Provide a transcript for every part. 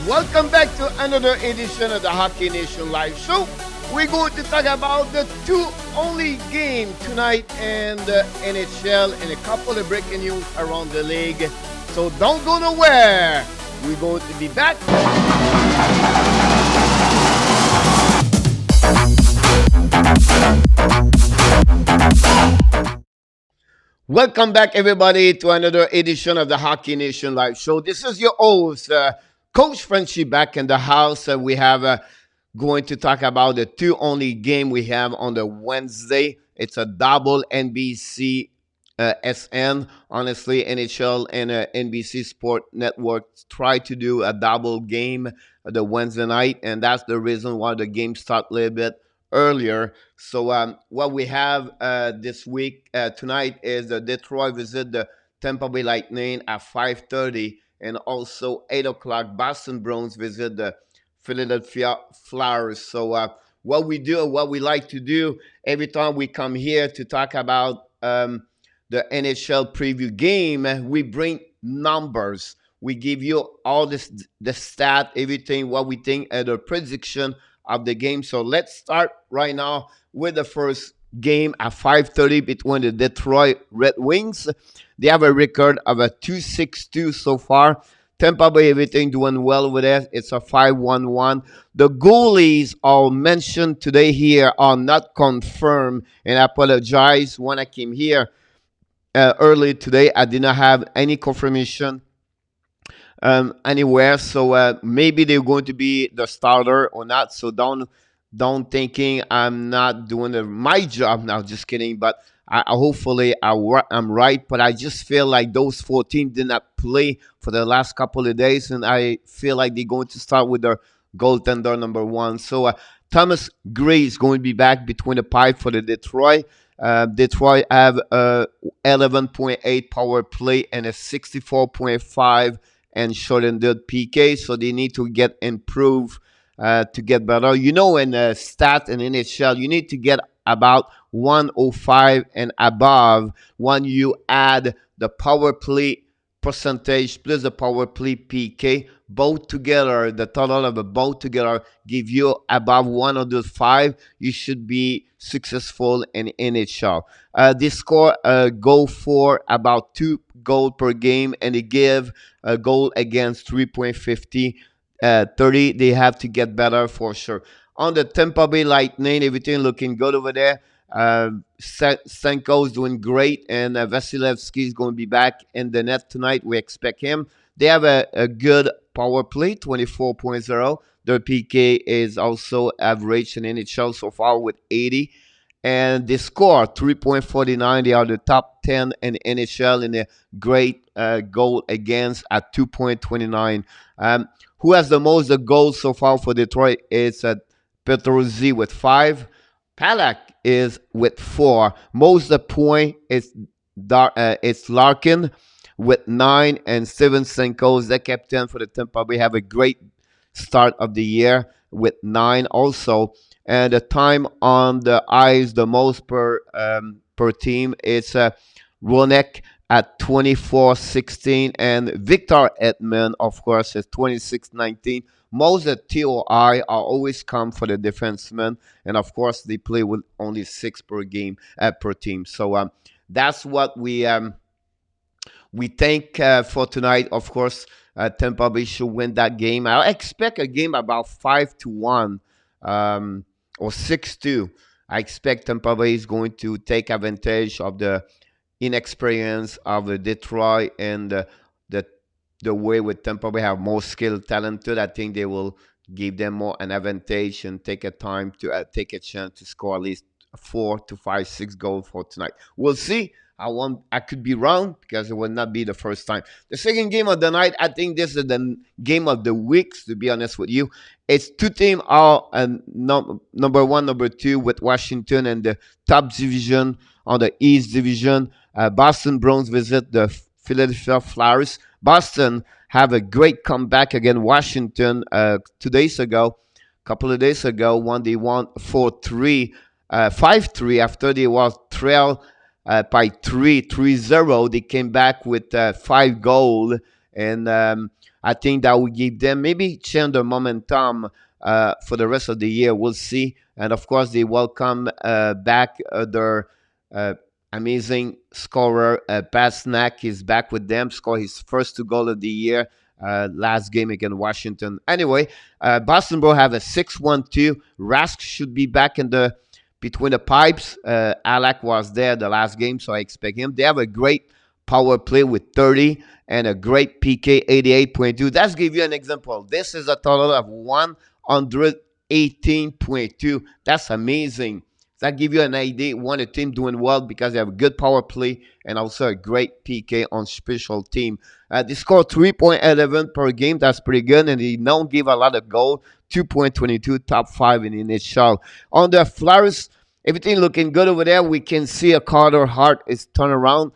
Welcome back to another edition of the Hockey Nation Live Show. We're going to talk about the two only game tonight in the NHL and a couple of breaking news around the league. So don't go nowhere. We're going to be back. Welcome back, everybody, to another edition of the Hockey Nation Live Show. This is your host, Coach Frenchy, back in the house. We have going to talk about the two only game we have on the Wednesday. It's a double NBC SN. Honestly, NHL and NBC Sport Network try to do a double game the Wednesday night, and that's the reason why the game start a little bit earlier. So what we have this week tonight is the Detroit visit the Tampa Bay Lightning at 5:30, and also 8 o'clock Boston Bruins visit the Philadelphia Flyers. So what we do, what we like to do every time we come here to talk about the NHL preview game, we bring numbers. We give you all the stat, everything, what we think, and the prediction of the game. So let's start right now with the first game at 5:30 between the Detroit Red Wings. They have a record of a 2-6-2 so far. Tampa Bay, everything doing well with it. It's a 5-1-1. The goalies are mentioned today here are not confirmed, and I apologize when I came here early today. I did not have any confirmation anywhere. So maybe they're going to be the starter or not. So don't thinking I'm not doing my job now. Just kidding. But hopefully I'm right. But I just feel like those 14 did not play for the last couple of days, and I feel like they're going to start with their goaltender number one. So Thomas Gray is going to be back between the pipe for the Detroit. Detroit have 11.8 power play and a 64.5 and shortened PK, so they need to get improved to get better. You know, in stat and NHL, you need to get about 105 and above when you add the power play percentage plus the power play PK. Both together, the total of the both together give you above 105. You should be successful in NHL. They score a goal for about 2 goals per game, and they give a goal against 3.50. 30, they have to get better for sure. On the Tampa Bay Lightning, everything looking good over there. Stanko is doing great, and Vasilevsky is going to be back in the net tonight. We expect him. They have a good power play, 24.0. Their PK is also average in NHL so far with 80. And they score 3.49. They are the top 10 in NHL in a great goal against at 2.29. Who has the most goals so far for Detroit is Petrozzi with 5. Palak is with 4. Most the point is it's Larkin with 9, and Steven Stamkos, the captain for the Tampa Bay, have a great start of the year with 9 also. And the time on the ice, the most per team, is Ronek at 24-16, and Victor Edmond, of course, is 26-19. Most of the TOI are always come for the defensemen, and of course they play with only 6 per game per team. So that's what we think for tonight. Of course, Tampa Bay should win that game. I expect a game about 5-1 or 6-2. I expect Tampa Bay is going to take advantage of the inexperience of the Detroit and the way with Tampa Bay have more skilled, talented. I think they will give them more an advantage and take a time to take a chance to score at least 4 to 5, 6 goals for tonight. We'll see. I could be wrong because it will not be the first time. The second game of the night, I think this is the game of the week, to be honest with you. It's two teams are number 1, number 2 with Washington and the top division on the East Division. Boston Bruins visit the Philadelphia Flyers. Boston have a great comeback against Washington 2 days ago, a couple of days ago, when they won 4-3, 5-3 after they was trailed by 3-0. They came back with 5 goals, and I think that will give them maybe change the momentum for the rest of the year. We'll see. And of course, they welcome back their uh, amazing scorer. Pat Snack is back with them, score his first two goal of the year. Last game against Washington. Anyway, Boston Bro have a 6-1-2. Rask should be back in the between the pipes. Alak was there the last game, so I expect him. They have a great power play with 30 and a great PK 88.2. That's give you an example. This is a total of 118.2. That's amazing. That give you an idea. One, a team doing well because they have a good power play and also a great PK on special team. They score 3.11 per game. That's pretty good. And they don't give a lot of goal. 2.22, top 5 in the NHL. On the Flyers, everything looking good over there. We can see a Carter Hart is turned around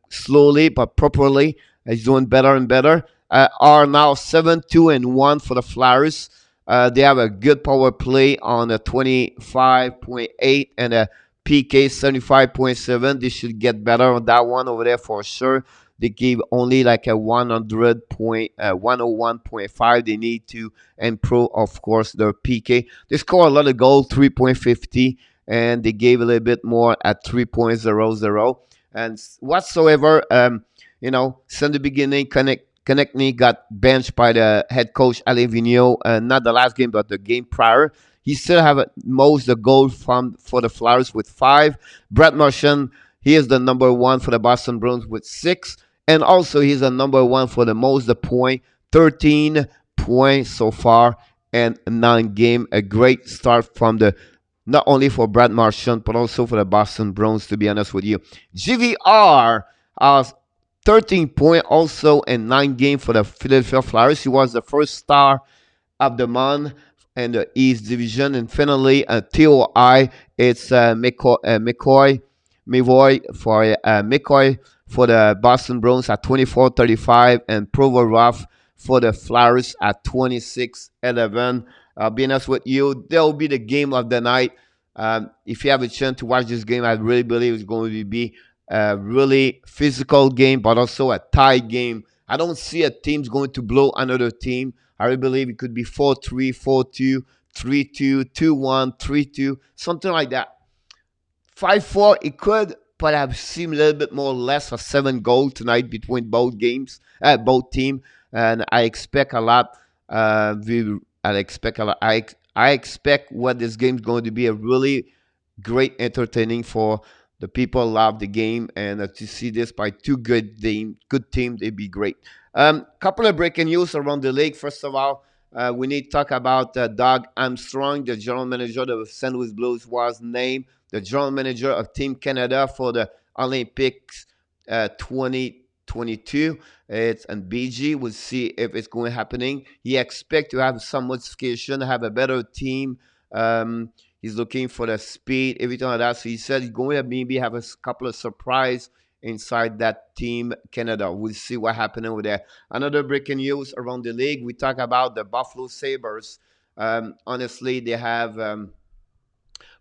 slowly but properly. He's doing better and better. Are now 7-2-1 for the Flyers. They have a good power play on a 25.8 and a PK 75.7. They should get better on that one over there for sure. They gave only like a 101.5. They need to improve, of course, their PK. They score a lot of goals, 3.50, and they gave a little bit more at 3.00. And whatsoever, since the beginning, Konechny got benched by the head coach Alain Vigneault, not the last game, but the game prior. He still have most the goal from for the Flyers with 5. Brett Marchand, he is the number 1 for the Boston Bruins with 6. And also he's the number 1 for the most the point, 13 points so far and 9 game. A great start from the not only for Brad Marchand, but also for the Boston Bruins, to be honest with you. GVR, 13 point also in 9 game for the Philadelphia Flyers. He was the first star of the month in the East Division. And finally, TOI, it's McCoy for the Boston Bruins at 24-35, and Provorov for the Flyers at 26-11. Be honest with you, that will be the game of the night. If you have a chance to watch this game, I really believe it's going to be a really physical game, but also a tight game. I don't see a team's going to blow another team. I really believe it could be 4-3, 4-2, 3-2, 2-1, 3-2, something like that. 5-4, it could perhaps seem a little bit more less of 7 goals tonight between both games, both teams, and I expect a lot. I expect a lot. I expect what this game is going to be a really great entertaining for the people who love the game, and to see this by two good team, they'd be great. Couple of breaking news around the league. First of all, we need to talk about Doug Armstrong, the general manager of the St. Louis Blues, was named the general manager of Team Canada for the Olympics 2022. It's on BG. We'll see if it's going happening. He expects to have some modification, have a better team. He's looking for the speed, everything like that. So he said he's going to maybe have a couple of surprise inside that Team Canada. We'll see what happens over there. Another breaking news around the league. We talk about the Buffalo Sabres. Honestly, they have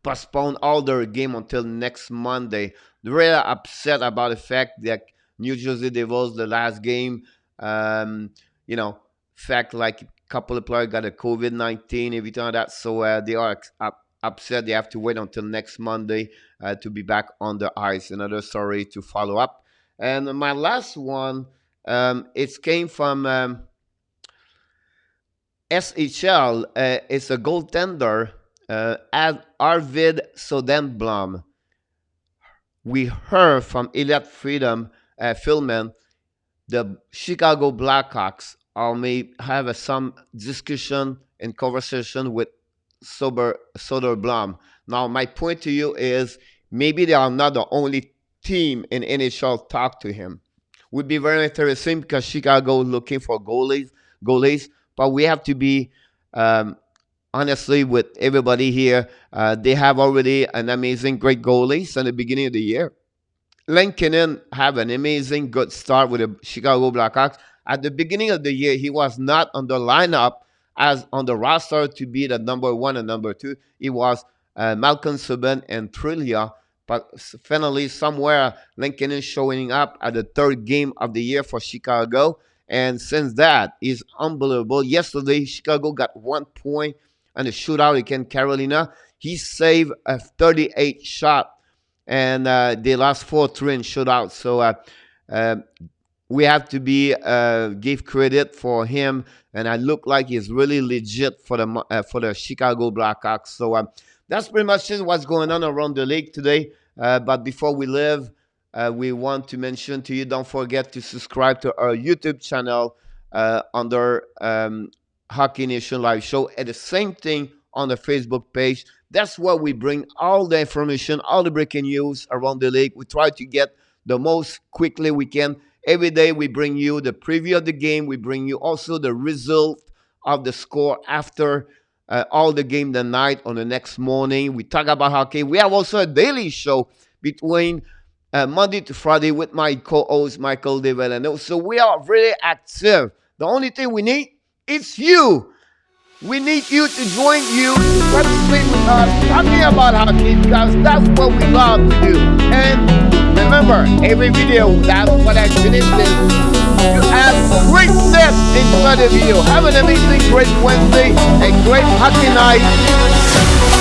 postponed all their game until next Monday. They're really upset about the fact that New Jersey Devils, the last game, fact like a couple of players got a COVID-19, everything like that. So they are upset. They have to wait until next Monday to be back on the ice. Another story to follow up. And my last one, it came from SHL. It's a goaltender, Arvid Sodenblom. We heard from Elliot Freedom, Philman, the Chicago Blackhawks may have some discussion and conversation with Soderblom. Now, my point to you is maybe they are not the only team in NHL talk to him. Would be very interesting because Chicago is looking for goalies, but we have to be honestly with everybody here. They have already an amazing, great goalies in the beginning of the year. Lankinen have an amazing, good start with the Chicago Blackhawks. At the beginning of the year, he was not on the lineup as on the roster to be the number 1 and number 2. It was Malcolm Subban and Trillia. But finally, somewhere, Lankinen showing up at the 3rd game of the year for Chicago. And since that is unbelievable. Yesterday, Chicago got 1 point on a shootout against Carolina. He saved a 38 shot, and they lost 4-3 in shootout. So uh, we have to be give credit for him, and I look like he's really legit for the Chicago Blackhawks. So that's pretty much it what's going on around the league today. But before we leave, we want to mention to you, don't forget to subscribe to our YouTube channel under Hockey Nation Live Show, and the same thing on the Facebook page. That's where we bring all the information, all the breaking news around the league. We try to get the most quickly we can. Every day we bring you the preview of the game. We bring you also the result of the score after all the game the night on the next morning. We talk about hockey. We have also a daily show between Monday to Friday with my co-host Michael DeVellano. So we are very active. The only thing we need is you. We need you to join you to participate with us talking about hockey because that's what we love to do. And remember, every video, that's what I finished this. You have great steps inside the video. Have an amazing, great Wednesday, a great hockey night.